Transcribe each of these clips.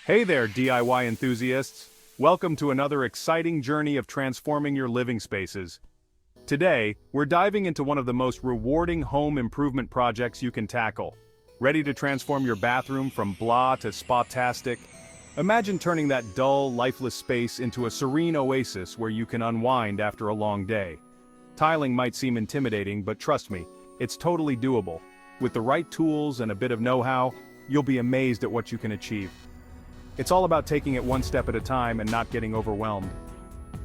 Hey there, DIY enthusiasts! Welcome to another exciting journey of transforming your living spaces. Today, we're diving into one of the most rewarding home improvement projects you can tackle. Ready to transform your bathroom from blah to spa-tastic? Imagine turning that dull, lifeless space into a serene oasis where you can unwind after a long day. Tiling might seem intimidating, but trust me, it's totally doable. With the right tools and a bit of know-how, you'll be amazed at what you can achieve. It's all about taking it one step at a time and not getting overwhelmed.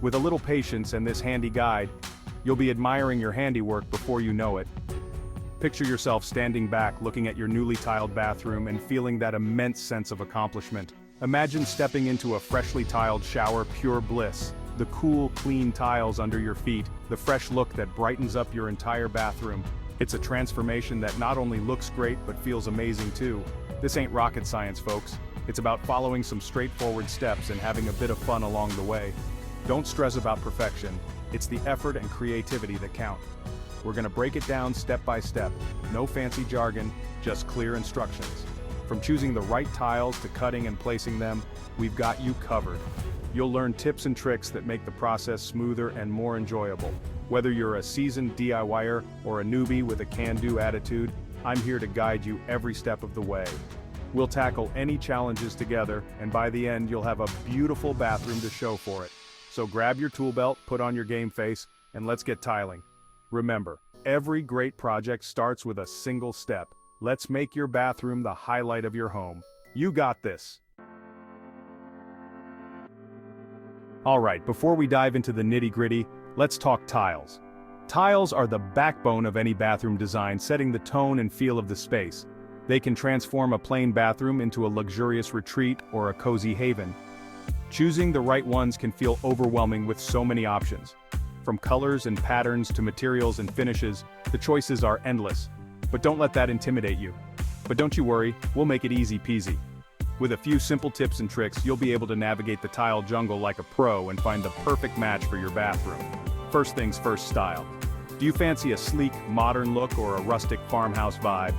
With a little patience and this handy guide, you'll be admiring your handiwork before you know it. Picture yourself standing back looking at your newly tiled bathroom and feeling that immense sense of accomplishment. Imagine stepping into a freshly tiled shower, pure bliss. The cool, clean tiles under your feet, the fresh look that brightens up your entire bathroom. It's a transformation that not only looks great but feels amazing too. This ain't rocket science, folks. It's about following some straightforward steps and having a bit of fun along the way. Don't stress about perfection. It's the effort and creativity that count. We're gonna break it down step by step. No fancy jargon, just clear instructions. From choosing the right tiles to cutting and placing them, we've got you covered. You'll learn tips and tricks that make the process smoother and more enjoyable. Whether you're a seasoned DIYer or a newbie with a can-do attitude, I'm here to guide you every step of the way. We'll tackle any challenges together, and by the end you'll have a beautiful bathroom to show for it. So grab your tool belt, put on your game face, and let's get tiling. Remember, every great project starts with a single step. Let's make your bathroom the highlight of your home. You got this! Alright, before we dive into the nitty-gritty, let's talk tiles. Tiles are the backbone of any bathroom design, setting the tone and feel of the space. They can transform a plain bathroom into a luxurious retreat or a cozy haven. Choosing the right ones can feel overwhelming with so many options. From colors and patterns to materials and finishes, the choices are endless. But don't let that intimidate you. But don't you worry, we'll make it easy peasy. With a few simple tips and tricks, you'll be able to navigate the tile jungle like a pro and find the perfect match for your bathroom. First things first, style. Do you fancy a sleek, modern look or a rustic farmhouse vibe?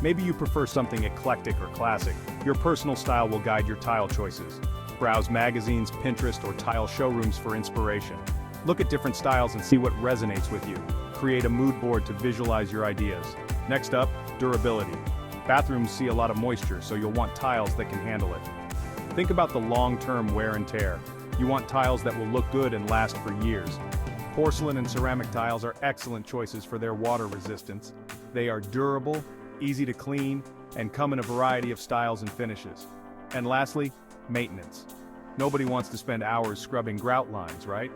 Maybe you prefer something eclectic or classic. Your personal style will guide your tile choices. Browse magazines, Pinterest, or tile showrooms for inspiration. Look at different styles and see what resonates with you. Create a mood board to visualize your ideas. Next up, durability. Bathrooms see a lot of moisture, so you'll want tiles that can handle it. Think about the long-term wear and tear. You want tiles that will look good and last for years. Porcelain and ceramic tiles are excellent choices for their water resistance. They are durable, easy to clean, and come in a variety of styles and finishes. And lastly, maintenance. Nobody wants to spend hours scrubbing grout lines, right?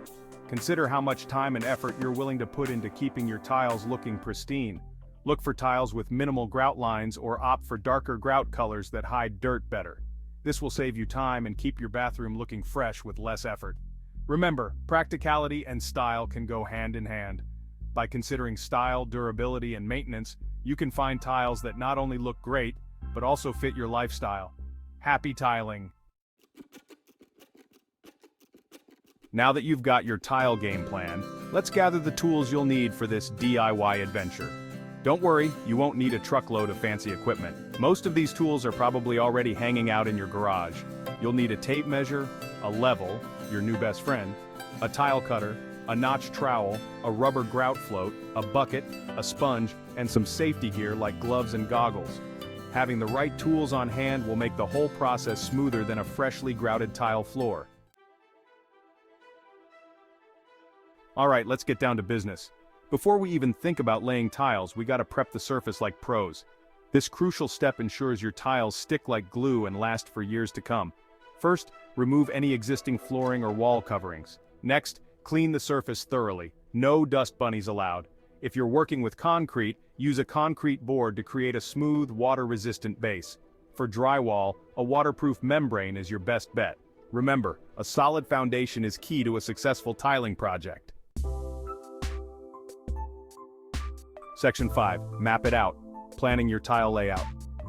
Consider how much time and effort you're willing to put into keeping your tiles looking pristine. Look for tiles with minimal grout lines or opt for darker grout colors that hide dirt better. This will save you time and keep your bathroom looking fresh with less effort. Remember, practicality and style can go hand in hand. By considering style, durability, and maintenance, you can find tiles that not only look great, but also fit your lifestyle. Happy tiling! Now that you've got your tile game plan, let's gather the tools you'll need for this DIY adventure. Don't worry, you won't need a truckload of fancy equipment. Most of these tools are probably already hanging out in your garage. You'll need a tape measure, a level, your new best friend, a tile cutter, a notch trowel, a rubber grout float, a bucket, a sponge, and some safety gear like gloves and goggles. Having the right tools on hand will make the whole process smoother than a freshly grouted tile floor. Alright, let's get down to business. Before we even think about laying tiles, we gotta prep the surface like pros. This crucial step ensures your tiles stick like glue and last for years to come. First, remove any existing flooring or wall coverings. Next, clean the surface thoroughly. No dust bunnies allowed. If you're working with concrete, use a concrete board to create a smooth, water-resistant base. For drywall, a waterproof membrane is your best bet. Remember, a solid foundation is key to a successful tiling project. Section 5. Map it out. Planning your tile layout.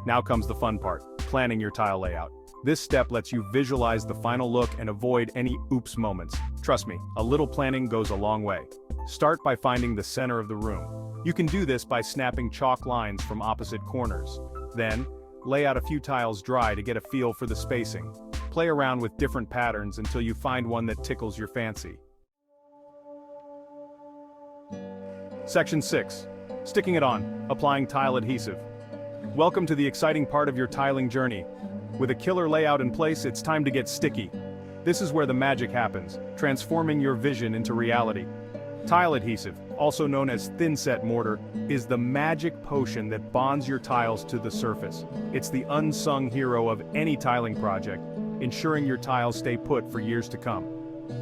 Now comes the fun part, planning your tile layout. This step lets you visualize the final look and avoid any oops moments. Trust me, a little planning goes a long way. Start by finding the center of the room. You can do this by snapping chalk lines from opposite corners. Then, lay out a few tiles dry to get a feel for the spacing. Play around with different patterns until you find one that tickles your fancy. Section 6. Sticking it on, applying tile adhesive. Welcome to the exciting part of your tiling journey. With a killer layout in place, it's time to get sticky. This is where the magic happens, transforming your vision into reality. Tile adhesive, also known as thin-set mortar, is the magic potion that bonds your tiles to the surface. It's the unsung hero of any tiling project, ensuring your tiles stay put for years to come.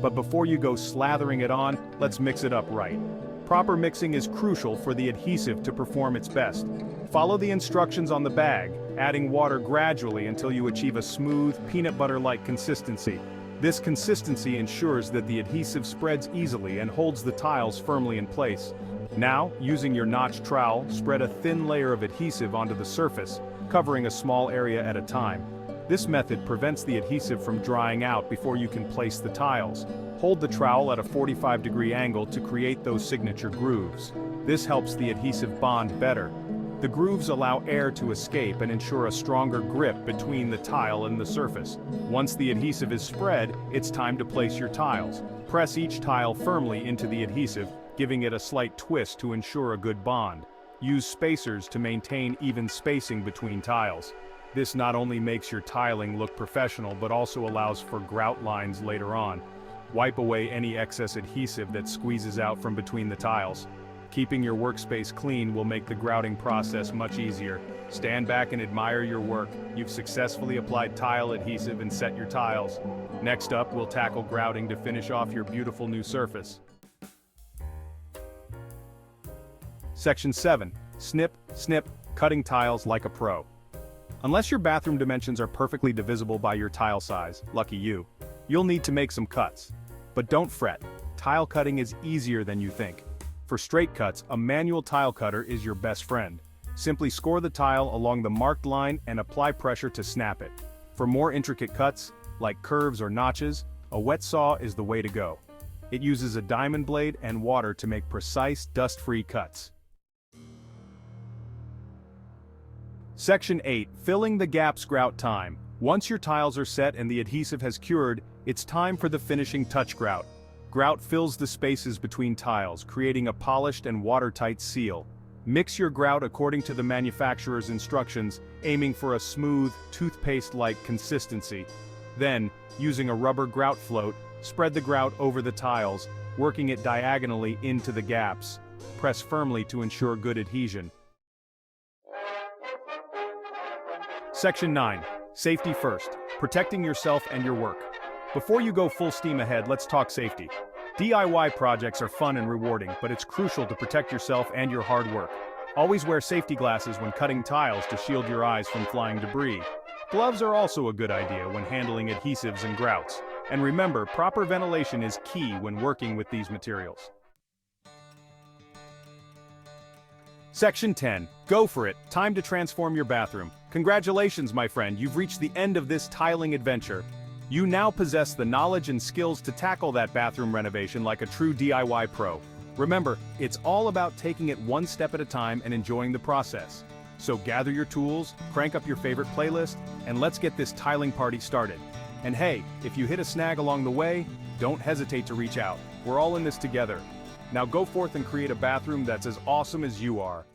But before you go slathering it on, let's mix it up right. Proper mixing is crucial for the adhesive to perform its best. Follow the instructions on the bag, adding water gradually until you achieve a smooth, peanut butter-like consistency. This consistency ensures that the adhesive spreads easily and holds the tiles firmly in place. Now, using your notch trowel, spread a thin layer of adhesive onto the surface, covering a small area at a time. This method prevents the adhesive from drying out before you can place the tiles. Hold the trowel at a 45-degree angle to create those signature grooves. This helps the adhesive bond better. The grooves allow air to escape and ensure a stronger grip between the tile and the surface. Once the adhesive is spread, it's time to place your tiles. Press each tile firmly into the adhesive, giving it a slight twist to ensure a good bond. Use spacers to maintain even spacing between tiles. This not only makes your tiling look professional but also allows for grout lines later on. Wipe away any excess adhesive that squeezes out from between the tiles. Keeping your workspace clean will make the grouting process much easier. Stand back and admire your work. You've successfully applied tile adhesive and set your tiles. Next up, we'll tackle grouting to finish off your beautiful new surface. Section 7. Snip, snip, cutting tiles like a pro. Unless your bathroom dimensions are perfectly divisible by your tile size, lucky you, you'll need to make some cuts. But don't fret, tile cutting is easier than you think. For straight cuts, a manual tile cutter is your best friend. Simply score the tile along the marked line and apply pressure to snap it. For more intricate cuts, like curves or notches, a wet saw is the way to go. It uses a diamond blade and water to make precise, dust-free cuts. Section 8. Filling the gaps grout time. Once your tiles are set and the adhesive has cured, it's time for the finishing touch grout. Grout fills the spaces between tiles, creating a polished and watertight seal. Mix your grout according to the manufacturer's instructions, aiming for a smooth, toothpaste-like consistency. Then, using a rubber grout float, spread the grout over the tiles, working it diagonally into the gaps. Press firmly to ensure good adhesion. Section 9. Safety first. Protecting yourself and your work. Before you go full steam ahead, let's talk safety. DIY projects are fun and rewarding, but it's crucial to protect yourself and your hard work. Always wear safety glasses when cutting tiles to shield your eyes from flying debris. Gloves are also a good idea when handling adhesives and grouts. And remember, proper ventilation is key when working with these materials. Section 10. Go for it. Time to transform your bathroom. Congratulations, my friend, you've reached the end of this tiling adventure. You now possess the knowledge and skills to tackle that bathroom renovation like a true DIY pro. Remember, it's all about taking it one step at a time and enjoying the process. So gather your tools, crank up your favorite playlist, and let's get this tiling party started. And hey, if you hit a snag along the way, don't hesitate to reach out. We're all in this together. Now go forth and create a bathroom that's as awesome as you are.